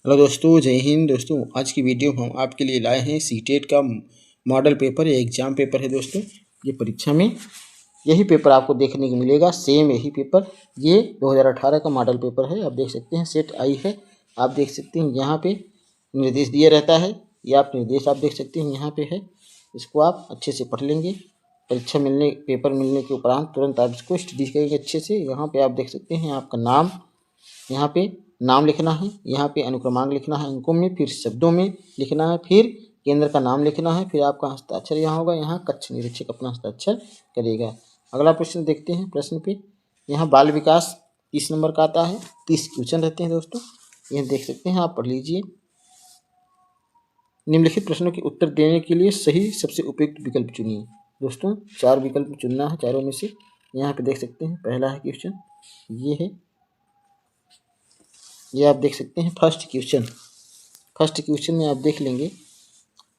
Hello दोस्तों, जय हिंद। दोस्तों आज की वीडियो हम आपके लिए लाए हैं सीटेट का मॉडल पेपर या एग्ज़ाम पेपर है। दोस्तों ये परीक्षा में यही पेपर आपको देखने को मिलेगा, सेम यही पेपर। ये 2018 का मॉडल पेपर है। आप देख सकते हैं सेट आई है। आप देख सकते हैं यहाँ पे निर्देश दिया रहता है। ये आप निर्देश आप देख सकते हैं यहाँ पे है। इसको आप अच्छे से पढ़ लेंगे। परीक्षा मिलने पेपर मिलने के उपरांत तुरंत आप इसको स्टडी करेंगे अच्छे से। यहाँ पे आप देख सकते हैं आपका नाम, यहाँ पे नाम लिखना है, यहाँ पे अनुक्रमांक लिखना है अंकों में, फिर शब्दों में लिखना है, फिर केंद्र का नाम लिखना है, फिर आपका हस्ताक्षर यहाँ होगा। यहाँ कक्ष निरीक्षक अपना हस्ताक्षर करेगा। अगला प्रश्न देखते हैं। प्रश्न पे यहाँ बाल विकास 30 नंबर का आता है। 30 क्वेश्चन रहते हैं दोस्तों, यह देख सकते हैं, आप पढ़ लीजिए। निम्नलिखित प्रश्नों के उत्तर देने के लिए सही सबसे उपयुक्त विकल्प चुनिए। दोस्तों 4 विकल्प चुनना है, चारों में से। यहाँ पे देख सकते हैं पहला है क्वेश्चन, ये है, ये आप देख सकते हैं फर्स्ट क्वेश्चन। फर्स्ट क्वेश्चन में आप देख लेंगे,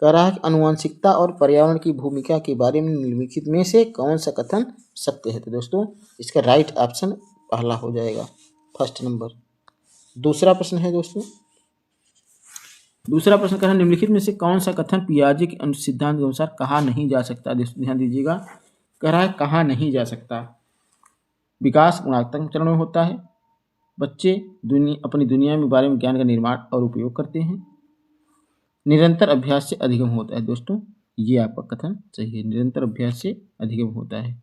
कह रहा है कि आनुवंशिकता और पर्यावरण की भूमिका के बारे में निम्नलिखित में से कौन सा कथन सत्य है। तो दोस्तों इसका राइट ऑप्शन पहला हो जाएगा, फर्स्ट नंबर। दूसरा प्रश्न है दोस्तों, दूसरा प्रश्न कह रहा है निम्नलिखित में से कौन सा कथन पियाजे के सिद्धांत के अनुसार कहा नहीं जा सकता। दोस्तों ध्यान दीजिएगा, कह रहा है कहा नहीं जा सकता। विकास गुणात्मक चरण में होता है, बच्चे अपनी दुनिया में बारे में ज्ञान का निर्माण और उपयोग करते हैं, निरंतर अभ्यास से अधिगम होता है। दोस्तों ये आपका कथन सही है, निरंतर अभ्यास से अधिगम होता है।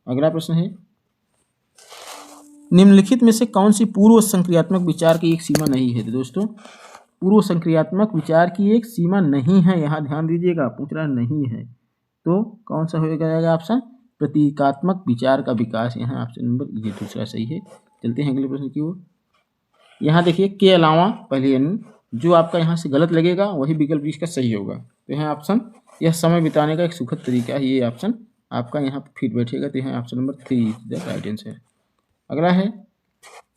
अगला प्रश्न है, निम्नलिखित में से कौन सी पूर्व संक्रियात्मक विचार की एक सीमा नहीं है। तो दोस्तों पूर्व संक्रियात्मक विचार की एक सीमा नहीं है, यहाँ ध्यान दीजिएगा, पूछ रहा नहीं है तो कौन सा हो जाएगा ऑप्शन, प्रतीकात्मक विचार का विकास। यहाँ ऑप्शन नंबर ये दूसरा सही है। चलते हैं अगले प्रश्न की ओर। यहाँ देखिए के अलावा पहले यानी जो आपका यहाँ से गलत लगेगा वही विकल्प इसका सही होगा। तो यहाँ ऑप्शन, यह समय बिताने का एक सुखद तरीका है, ये ऑप्शन आपका यहाँ फिट बैठेगा। तो यहाँ option number 3 is the right answer. अगला है,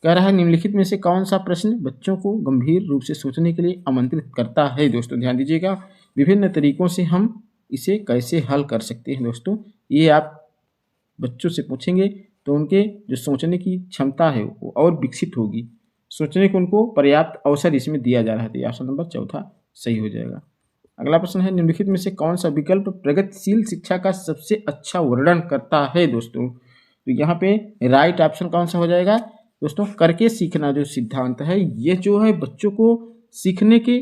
कह रहा है निम्नलिखित में से कौन सा प्रश्न बच्चों को गंभीर रूप से सोचने के लिए आमंत्रित करता है। दोस्तों ध्यान दीजिएगा, विभिन्न तरीकों से हम इसे कैसे हल कर सकते हैं। दोस्तों ये आप बच्चों से पूछेंगे तो उनके जो सोचने की क्षमता है वो और विकसित होगी, सोचने को उनको पर्याप्त अवसर इसमें दिया जा रहा है। ऑप्शन नंबर चौथा सही हो जाएगा। अगला प्रश्न है, निम्नलिखित में से कौन सा विकल्प प्रगतिशील शिक्षा का सबसे अच्छा वर्णन करता है। दोस्तों तो यहाँ पे राइट ऑप्शन कौन सा हो जाएगा दोस्तों, करके सीखना जो सिद्धांत है, ये जो है बच्चों को सीखने के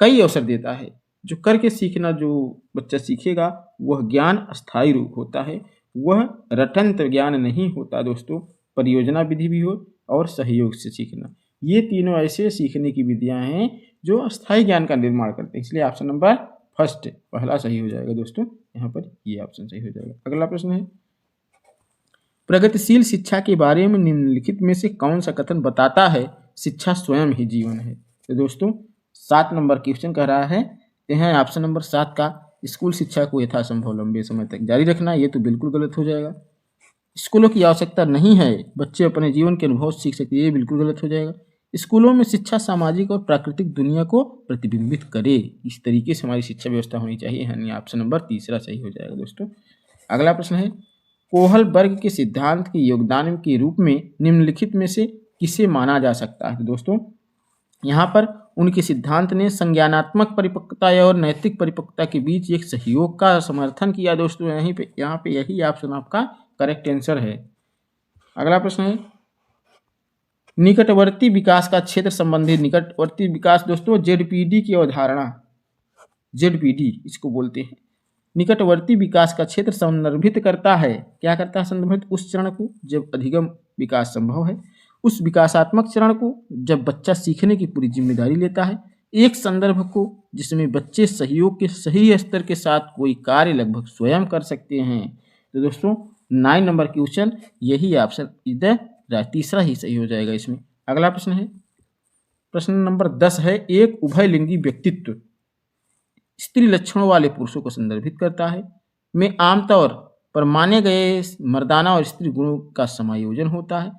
कई अवसर देता है। जो करके सीखना जो बच्चा सीखेगा वह ज्ञान स्थायी रूप होता है, वह रटंत ज्ञान नहीं होता। दोस्तों परियोजना विधि भी हो और सहयोग से सीखना, ये तीनों ऐसे सीखने की विधियां हैं जो अस्थायी ज्ञान का निर्माण करते हैं। इसलिए ऑप्शन नंबर फर्स्ट पहला सही हो जाएगा। दोस्तों यहाँ पर ये ऑप्शन सही हो जाएगा। अगला प्रश्न है, प्रगतिशील शिक्षा के बारे में निम्नलिखित में से कौन सा कथन बताता है शिक्षा स्वयं ही जीवन है। तो दोस्तों 7 नंबर क्वेश्चन कह रहा है, यहाँ ऑप्शन नंबर 7 का स्कूल शिक्षा को यथासंभव लंबे समय तक जारी रखना, ये तो बिल्कुल गलत हो जाएगा। स्कूलों की आवश्यकता नहीं है, बच्चे अपने जीवन के अनुभव सीख सकते, ये बिल्कुल गलत हो जाएगा। स्कूलों में शिक्षा सामाजिक और प्राकृतिक दुनिया को प्रतिबिंबित करे, इस तरीके से हमारी शिक्षा व्यवस्था होनी चाहिए, यानी ऑप्शन नंबर तीसरा सही हो जाएगा। दोस्तों अगला प्रश्न है, कोहल वर्ग के सिद्धांत के योगदान के रूप में निम्नलिखित में से किसे माना जा सकता है। तो दोस्तों यहाँ पर उनके सिद्धांत ने संज्ञानात्मक परिपक्वता और नैतिक परिपक्वता के बीच एक सहयोग का समर्थन किया। दोस्तों यहाँ पे यही ऑप्शन आपका करेक्ट आंसर है। अगला प्रश्न है, निकटवर्ती विकास का क्षेत्र संबंधी निकटवर्ती विकास। दोस्तों जेडपीडी की अवधारणा, जेडपीडी इसको बोलते हैं, निकटवर्ती विकास का क्षेत्र संदर्भित करता है, क्या करता है संदर्भित, उस चरण को जब अधिगम विकास संभव है, उस विकासात्मक चरण को जब बच्चा सीखने की पूरी जिम्मेदारी लेता है, एक संदर्भ को जिसमें बच्चे सहयोग के सही स्तर के साथ कोई कार्य लगभग स्वयं कर सकते हैं। तो दोस्तों 9 नंबर क्वेश्चन यही ऑप्शन इधर तीसरा ही सही हो जाएगा इसमें। अगला प्रश्न है, प्रश्न नंबर 10 है, एक उभयलिंगी व्यक्तित्व स्त्री लक्षणों वाले पुरुषों को संदर्भित करता है, में आमतौर पर माने गए मर्दाना और स्त्री गुणों का समायोजन होता है।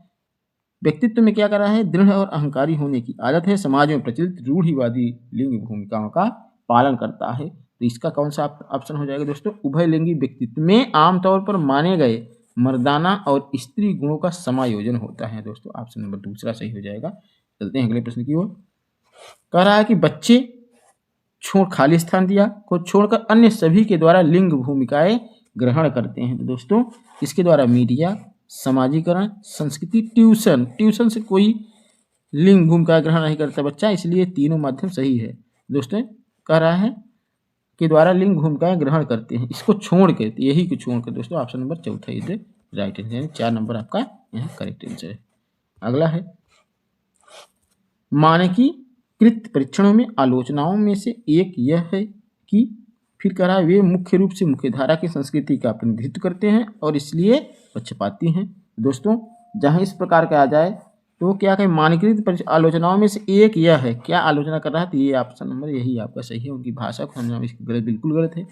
व्यक्तित्व में क्या कर रहा है, दृढ़ और अहंकारी होने की आदत है, समाज में प्रचलित रूढ़िवादी लिंग भूमिकाओं का पालन करता है। तो इसका कौन सा ऑप्शन हो जाएगा दोस्तों, उभयलिंगी व्यक्तित्व में आमतौर पर माने गए मर्दाना और स्त्री गुणों का समायोजन होता है। दोस्तों ऑप्शन नंबर दूसरा सही हो जाएगा। चलते हैं अगले प्रश्न की ओर। कह रहा है कि बच्चे छोड़ खाली स्थान दिया को छोड़कर अन्य सभी के द्वारा लिंग भूमिकाएं ग्रहण करते हैं। तो दोस्तों इसके द्वारा मीडिया, समाजीकरण, संस्कृति, ट्यूशन से कोई लिंग भूमिका ग्रहण नहीं करता बच्चा, इसलिए तीनों माध्यम सही है। दोस्तों कह रहा है के द्वारा लिंग भूमिकाएं ग्रहण करते हैं, इसको छोड़ के, यही को छोड़ कर दोस्तों ऑप्शन नंबर चौथा इधर राइट आंसर, यानी 4 नंबर आपका यहाँ करेक्ट आंसर है। अगला है मानकीकृत परीक्षणों में आलोचनाओं में से एक यह है कि, फिर कह रहा है वे मुख्य रूप से मुख्यधारा की संस्कृति का प्रतिनिधित्व करते हैं और इसलिए पक्षपाती हैं। दोस्तों जहाँ इस प्रकार का आ जाए तो क्या कहें, मानकीकृत आलोचनाओं में से एक यह है, क्या आलोचना कर रहा है, तो ये ऑप्शन नंबर यही आपका सही है। उनकी भाषा को समझना इसकी गलत, बिल्कुल गलत है।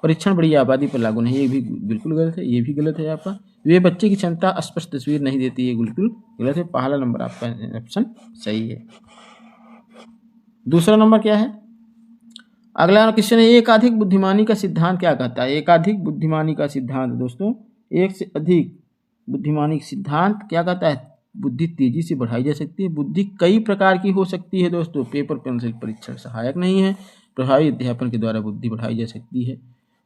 परीक्षण बड़ी आबादी पर लागू नहीं, ये भी बिल्कुल गलत है, ये भी गलत है आपका। वे बच्चे की क्षमता स्पष्ट तस्वीर नहीं देती, ये बिल्कुल गलत है। पहला नंबर आपका ऑप्शन सही है। दूसरा नंबर क्या है, अगला क्वेश्चन है एकाधिक बुद्धिमानी का सिद्धांत क्या कहता है। एकाधिक बुद्धिमानी का सिद्धांत दोस्तों, एक से अधिक बुद्धिमानी सिद्धांत क्या कहता है, बुद्धि तेजी से बढ़ाई जा सकती है। बुद्धि कई प्रकार की हो सकती है दोस्तों, पेपर पेंसिल परीक्षण सहायक नहीं है, प्रभावी अध्यापन के द्वारा बुद्धि बढ़ाई जा सकती है।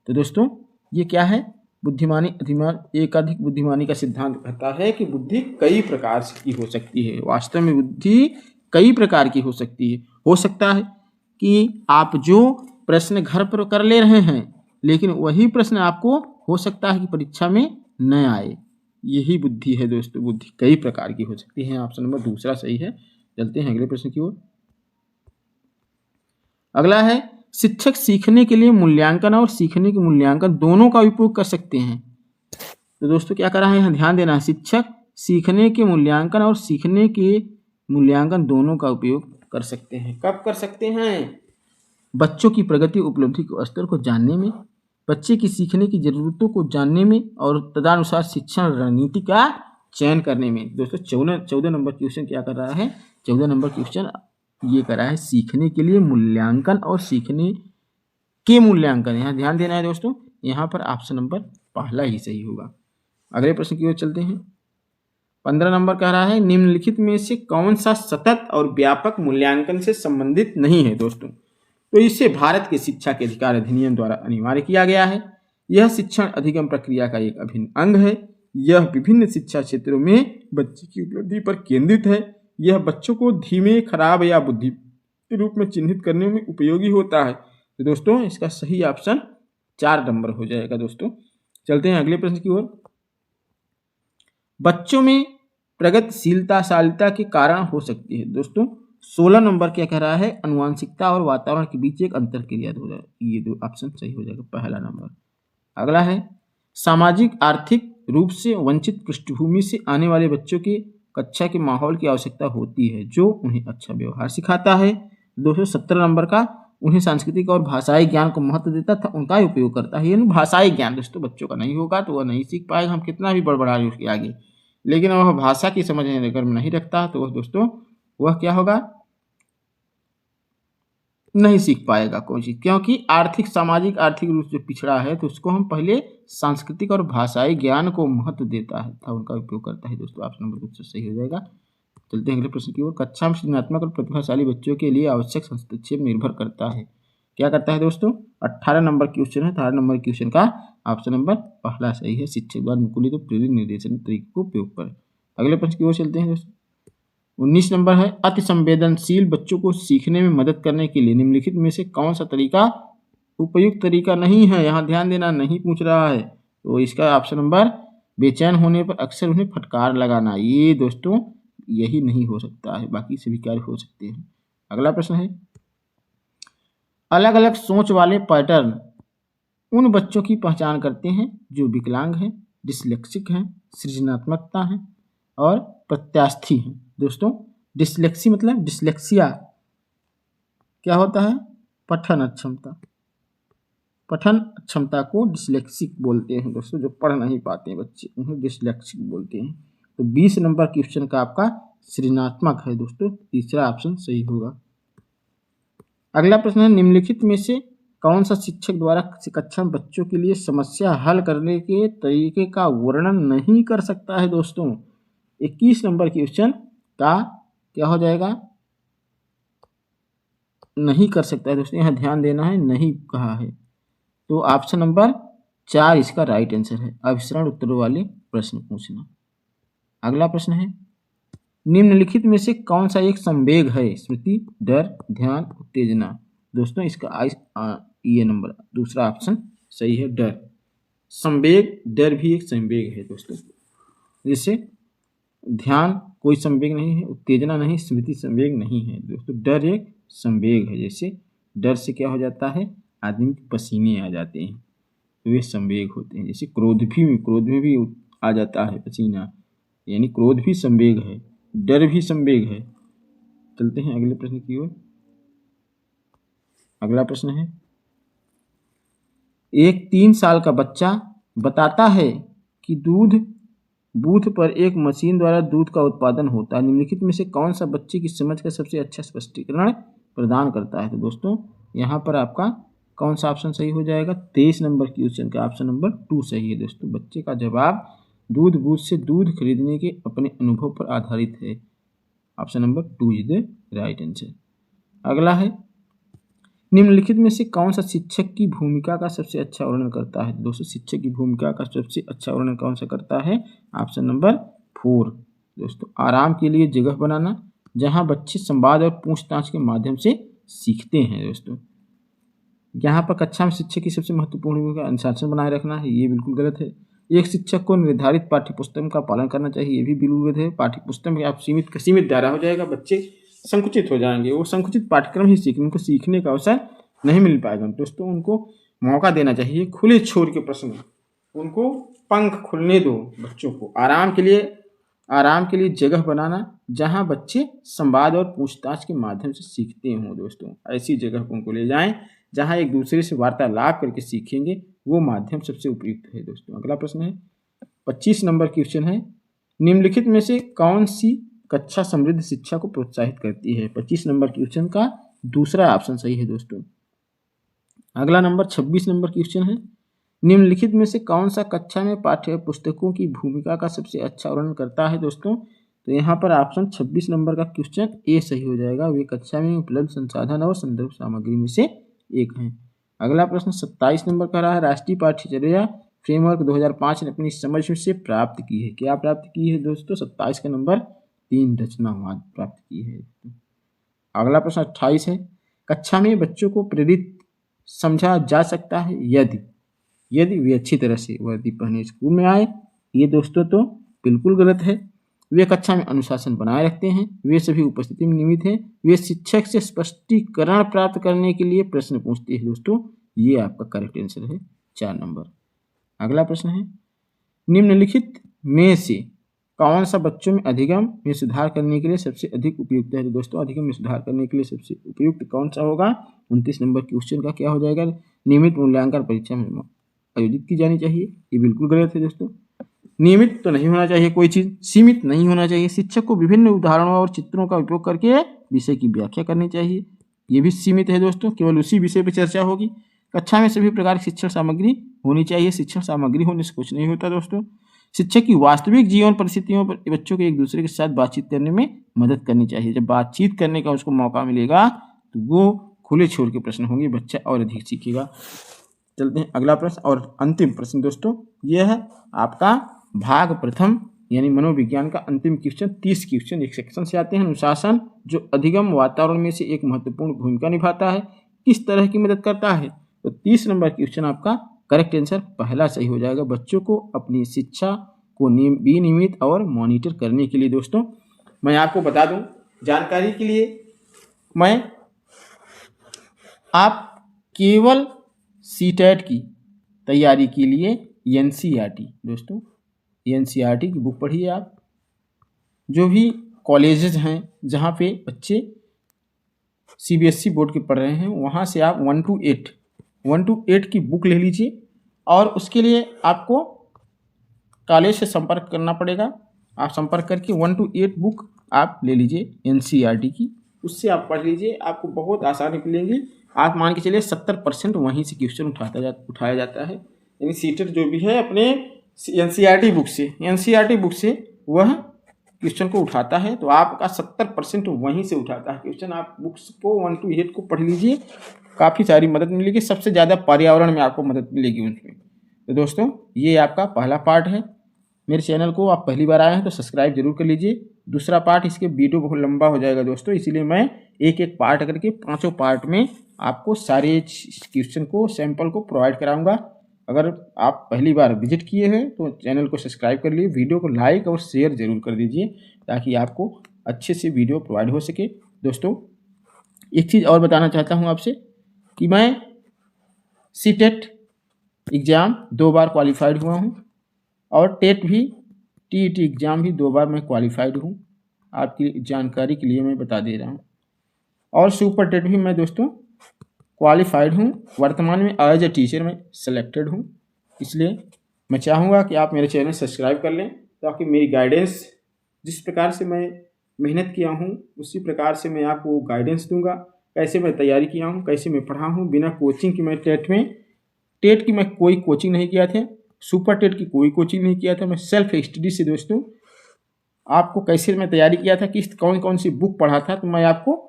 तो दोस्तों ये क्या है, एकाधिक बुद्धिमानी का सिद्धांत कहता है कि बुद्धि कई प्रकार की हो सकती है। वास्तव में बुद्धि कई प्रकार की हो सकती है। हो सकता है कि आप जो प्रश्न घर पर कर ले रहे हैं, लेकिन वही प्रश्न आपको हो सकता है कि परीक्षा में न आए, यही बुद्धि है दोस्तों। बुद्धि कई प्रकार की हो सकती है, ऑप्शन नंबर दूसरा सही है। चलते हैं अगले प्रश्न की ओर। अगला है शिक्षक सीखने के लिए मूल्यांकन और सीखने के मूल्यांकन दोनों का उपयोग कर सकते हैं। तो दोस्तों क्या कर रहा है, यहाँ ध्यान देना है, शिक्षक सीखने के मूल्यांकन और सीखने के मूल्यांकन दोनों का उपयोग कर सकते हैं। कब कर सकते हैं, बच्चों की प्रगति उपलब्धि के स्तर को जानने में, बच्चे की सीखने की जरूरतों को जानने में और तदनुसार शिक्षण रणनीति का चयन करने में। दोस्तों 14 नंबर क्वेश्चन क्या कर रहा है, 14 नंबर क्वेश्चन ये कर रहा है सीखने के लिए मूल्यांकन और सीखने के मूल्यांकन। यहाँ ध्यान देना है दोस्तों, यहाँ पर ऑप्शन नंबर पहला ही सही होगा। अगले प्रश्न की ओर चलते हैं। 15 नंबर कह रहा है निम्नलिखित में से कौन सा सतत और व्यापक मूल्यांकन से संबंधित नहीं है। दोस्तों तो इसे भारत के शिक्षा के अधिकार अधिनियम द्वारा अनिवार्य किया गया है। यह शिक्षण अधिगम प्रक्रिया का एक अभिन्न अंग है। यह विभिन्न शिक्षा क्षेत्रों में बच्चे की उपलब्धि पर केंद्रित है। यह बच्चों को धीमे, खराब या बुद्धि के रूप में चिन्हित करने में उपयोगी होता है। तो दोस्तों इसका सही ऑप्शन 4 नंबर हो जाएगा। दोस्तों चलते हैं अगले प्रश्न की ओर। बच्चों में प्रगतिशीलता के कारण हो सकती है। दोस्तों 16 नंबर क्या कह रहा है, अनुवांशिकता और वातावरण के बीच एक अंतर क्रिया हो जाएगा, ये दो ऑप्शन सही हो जाएगा, पहला नंबर। अगला है सामाजिक आर्थिक रूप से वंचित पृष्ठभूमि से आने वाले बच्चों के कक्षा के माहौल की आवश्यकता होती है जो उन्हें अच्छा व्यवहार सिखाता है। 217 नंबर का उन्हें सांस्कृतिक और भाषाई ज्ञान को महत्व देता था, उनका उपयोग करता है। यानी भाषाई ज्ञान दोस्तों बच्चों का नहीं होगा तो वह नहीं सीख पाएगा, हम कितना भी बड़बड़ा लें उसके आगे, लेकिन वह भाषा की समझ अगर नहीं रखता तो वह दोस्तों वह क्या होगा, नहीं सीख पाएगा कोई चीज, क्योंकि सामाजिक आर्थिक रूप से पिछड़ा है तो उसको हम पहले सांस्कृतिक और भाषाई ज्ञान को महत्व देता है था, उनका उपयोग करता है। दोस्तों ऑप्शन नंबर 2 सही हो जाएगा। चलते हैं अगले प्रश्न की ओर। कक्षा में सृजनात्मक और प्रतिभाशाली बच्चों के लिए आवश्यक हस्तक्षेप निर्भर करता है, क्या करता है दोस्तों, 18 नंबर क्वेश्चन है। 18 नंबर क्वेश्चन का ऑप्शन नंबर पहला सही है, शिक्षक द्वारा अनुकूलित और प्रेरित निर्देशन तरीके को उपयोग पर। अगले प्रश्न की ओर चलते हैं दोस्तों। 19 नंबर है अति संवेदनशील बच्चों को सीखने में मदद करने के लिए निम्नलिखित में से कौन सा तरीका उपयुक्त तरीका नहीं है। यहाँ ध्यान देना, नहीं पूछ रहा है तो इसका ऑप्शन नंबर बेचैन होने पर अक्सर उन्हें फटकार लगाना, ये दोस्तों यही नहीं हो सकता है, बाकी सभी कार्य हो सकते हैं। अगला प्रश्न है अलग अलग सोच वाले पैटर्न उन बच्चों की पहचान करते हैं जो विकलांग हैं, डिसलेक्सिक हैं, सृजनात्मकता हैं और प्रत्यास्थी हैं। दोस्तों डिसलेक्सी मतलब डिसलेक्सिया क्या होता है, पठन अक्षमता को डिसलेक्सिक बोलते हैं। दोस्तों जो पढ़ नहीं पाते बच्चे उन्हें डिसलेक्सिक बोलते हैं। तो 20 नंबर क्वेश्चन का आपका सृजनात्मक है दोस्तों, तीसरा ऑप्शन सही होगा। अगला प्रश्न है निम्नलिखित में से कौन सा शिक्षक द्वारा कक्षा में बच्चों के लिए समस्या हल करने के तरीके का वर्णन नहीं कर सकता है। दोस्तों 21 नंबर क्वेश्चन का क्या हो जाएगा, नहीं कर सकता है दोस्तों, यहाँ ध्यान देना है, नहीं कहा है। तो ऑप्शन नंबर 4 इसका राइट आंसर है। अभिसरण उत्तरों वाले प्रश्न पूछना। अगला प्रश्न है, निम्नलिखित में से कौन सा एक संवेग है? स्मृति, डर, ध्यान, उत्तेजना। दोस्तों इसका ये नंबर दूसरा ऑप्शन सही है, डर। संवेग, डर भी एक संवेग है दोस्तों। जैसे ध्यान कोई संवेग नहीं है, उत्तेजना नहीं, स्मृति संवेग नहीं है दोस्तों, डर एक संवेग है। जैसे डर से क्या हो जाता है, आदमी के पसीने आ जाते हैं, तो वे संवेग होते हैं। जैसे क्रोध में भी आ जाता है पसीना, यानी क्रोध भी संवेग है, डर भी संवेग है। चलते हैं अगले प्रश्न की ओर। अगला प्रश्न है, एक 3 साल का बच्चा बताता है कि दूध बूथ पर एक मशीन द्वारा दूध का उत्पादन होता है। निम्नलिखित में से कौन सा बच्चे की समझ का सबसे अच्छा स्पष्टीकरण प्रदान करता है? तो दोस्तों यहाँ पर आपका कौन सा ऑप्शन सही हो जाएगा? 23 नंबर क्वेश्चन का ऑप्शन नंबर 2 सही है दोस्तों। बच्चे का जवाब दूध बूथ से दूध खरीदने के अपने अनुभव पर आधारित है। Option number 2 is the right answer. अगला है, निम्नलिखित में से कौन सा शिक्षक की भूमिका का सबसे अच्छा वर्णन करता है? दोस्तों शिक्षक की भूमिका का सबसे अच्छा वर्णन कौन सा करता है? ऑप्शन नंबर 4 दोस्तों। आराम के लिए जगह बनाना, जहां बच्चे संवाद और पूछताछ के माध्यम से सीखते हैं। दोस्तों यहाँ पर कक्षा में शिक्षक की सबसे महत्वपूर्ण भूमिका अनुशासन बनाए रखना है, ये बिल्कुल गलत है। एक शिक्षक को निर्धारित पाठ्यपुस्तक का पालन करना चाहिए, ये भी बिल्कुल गलत है। पाठ्यपुस्तक में आप सीमित दायरा हो जाएगा, बच्चे संकुचित हो जाएंगे, वो संकुचित पाठ्यक्रम ही सीखेंगे, उनको सीखने का अवसर नहीं मिल पाएगा। दोस्तों उनको मौका देना चाहिए, खुले छोर के प्रश्न, उनको पंख खुलने दो बच्चों को। आराम के लिए जगह बनाना, जहां बच्चे संवाद और पूछताछ के माध्यम से सीखते हों। दोस्तों ऐसी जगह पर उनको ले जाएं जहां एक दूसरे से वार्तालाप करके सीखेंगे, वो माध्यम सबसे उपयुक्त है। दोस्तों अगला प्रश्न है, 25 नंबर क्वेश्चन है, निम्नलिखित में से कौन सी कक्षा समृद्ध शिक्षा को प्रोत्साहित करती है? 25 नंबर क्वेश्चन का दूसरा ऑप्शन सही है दोस्तों। अगला नंबर 26 नंबर क्वेश्चन है, निम्नलिखित में से कौन सा कक्षा में पाठ्य पुस्तकों की भूमिका का सबसे अच्छा वर्णन करता है? दोस्तों तो यहाँ पर ऑप्शन 26 नंबर का क्वेश्चन ए सही हो जाएगा। वे कक्षा में उपलब्ध संसाधन और संदर्भ सामग्री में से एक है। अगला प्रश्न 27 नंबर का रहा है, राष्ट्रीय पाठ्यचर्या फ्रेमवर्क 2005 ने अपनी समझ से प्राप्त की है। क्या प्राप्त की है दोस्तों? 27 का नंबर 3 रचनावाद प्राप्त की है। अगला प्रश्न 28 है, कक्षा में बच्चों को प्रेरित समझा जा सकता है यदि वे अच्छी तरह से वर्दी पहने स्कूल में आए। ये दोस्तों तो बिल्कुल गलत है। वे कक्षा में अनुशासन बनाए रखते हैं, वे सभी उपस्थिति में नियमित हैं, वे शिक्षक से स्पष्टीकरण प्राप्त करने के लिए प्रश्न पूछते हैं। दोस्तों ये आपका करेक्ट आंसर है 4 नंबर। अगला प्रश्न है, निम्नलिखित में से कौन सा बच्चों में अधिगम में सुधार करने के लिए सबसे अधिक उपयुक्त है? तो दोस्तों अधिगम में सुधार करने के लिए सबसे उपयुक्त कौन सा होगा? 29 नंबर क्वेश्चन का क्या हो जाएगा? नियमित मूल्यांकन परीक्षा में आयोजित की जानी चाहिए। ये बिल्कुल गलत है दोस्तों। नियमित तो नहीं होना चाहिए कोई चीज, सीमित नहीं होना चाहिए। शिक्षक को विभिन्न उदाहरणों और चित्रों का उपयोग करके विषय की व्याख्या करनी चाहिए, ये भी सीमित है दोस्तों। केवल उसी विषय पर चर्चा होगी। कक्षा में सभी प्रकार की शिक्षण सामग्री होनी चाहिए, शिक्षण सामग्री होने से कुछ नहीं होता दोस्तों। शिक्षक की वास्तविक जीवन परिस्थितियों पर बच्चों को एक दूसरे के साथ बातचीत करने में मदद करनी चाहिए। जब बातचीत करने का उसको मौका मिलेगा तो वो खुले छोर के प्रश्न होंगे, बच्चा और अधिक सीखेगा। चलते हैं अगला प्रश्न और अंतिम प्रश्न दोस्तों, यह है आपका भाग प्रथम यानी मनोविज्ञान का अंतिम क्वेश्चन। 30 क्वेश्चन एक सेक्शन से आते हैं। अनुशासन जो अधिगम वातावरण में से एक महत्वपूर्ण भूमिका निभाता है, किस तरह की मदद करता है? तो 30 नंबर क्वेश्चन आपका करेक्ट आंसर पहला सही हो जाएगा। बच्चों को अपनी शिक्षा को विनियमित और मॉनिटर करने के लिए। दोस्तों मैं आपको बता दूं जानकारी के लिए, मैं आप केवल सीटेट की तैयारी के लिए एनसीईआरटी दोस्तों एनसीईआरटी की बुक पढ़िए। आप जो भी कॉलेजेस हैं जहाँ पे बच्चे सीबीएसई बोर्ड के पढ़ रहे हैं, वहाँ से आप 1 to 8 की बुक ले लीजिए और उसके लिए आपको कॉलेज से संपर्क करना पड़ेगा। आप संपर्क करके 1 to 8 बुक आप ले लीजिए एनसीईआरटी की, उससे आप पढ़ लीजिए, आपको बहुत आसानी मिलेंगी। आप मान के चलिए 70% वहीं से क्वेश्चन उठाया जाता है। यानी सीटेट जो भी है अपने एनसीईआरटी बुक से वह क्वेश्चन को उठाता है तो आपका 70% वहीं से उठाता है क्वेश्चन। आप बुक्स को 1 to 8 को पढ़ लीजिए, काफ़ी सारी मदद मिलेगी। सबसे ज़्यादा पर्यावरण में आपको मदद मिलेगी उसमें। तो दोस्तों ये आपका पहला पार्ट है। मेरे चैनल को आप पहली बार आए हैं तो सब्सक्राइब जरूर कर लीजिए। दूसरा पार्ट, इसके वीडियो बहुत लंबा हो जाएगा दोस्तों, इसीलिए मैं एक एक पार्ट करके 5 पार्ट में आपको सारे क्वेश्चन को, सैंपल को प्रोवाइड कराऊंगा। अगर आप पहली बार विजिट किए हैं तो चैनल को सब्सक्राइब कर लीजिए, वीडियो को लाइक और शेयर जरूर कर दीजिए ताकि आपको अच्छे से वीडियो प्रोवाइड हो सके। दोस्तों एक चीज़ और बताना चाहता हूँ आपसे कि मैं सीटेट एग्ज़ाम 2 बार क्वालिफाइड हुआ हूँ और टेट भी, टीईटी एग्ज़ाम भी 2 बार मैं क्वालिफाइड हूँ। आपकी जानकारी के लिए मैं बता दे रहा हूँ। और सुपर टेट भी मैं दोस्तों क्वालिफाइड हूँ। वर्तमान में एज ए टीचर में सेलेक्टेड हूँ। इसलिए मैं चाहूँगा कि आप मेरे चैनल सब्सक्राइब कर लें ताकि मेरी गाइडेंस, जिस प्रकार से मैं मेहनत किया हूँ उसी प्रकार से मैं आपको गाइडेंस दूंगा। कैसे मैं तैयारी किया हूँ, कैसे मैं पढ़ा हूँ, बिना कोचिंग की मैं टेट की मैं कोई कोचिंग नहीं किया था, सुपर टेट की कोई कोचिंग नहीं किया था। मैं सेल्फ स्टडी से दोस्तों आपको कैसे मैं तैयारी किया था, किस कौन कौन सी बुक पढ़ा था, तो मैं आपको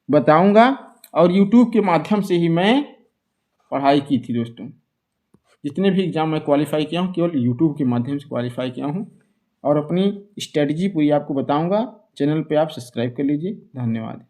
बताऊंगा। और यूट्यूब के माध्यम से ही मैं पढ़ाई की थी दोस्तों। जितने भी एग्ज़ाम मैं क्वालिफाई किया हूँ केवल यूट्यूब के माध्यम से क्वालिफाई किया हूँ और अपनी स्ट्रेटजी पूरी आपको बताऊंगा। चैनल पे आप सब्सक्राइब कर लीजिए। धन्यवाद।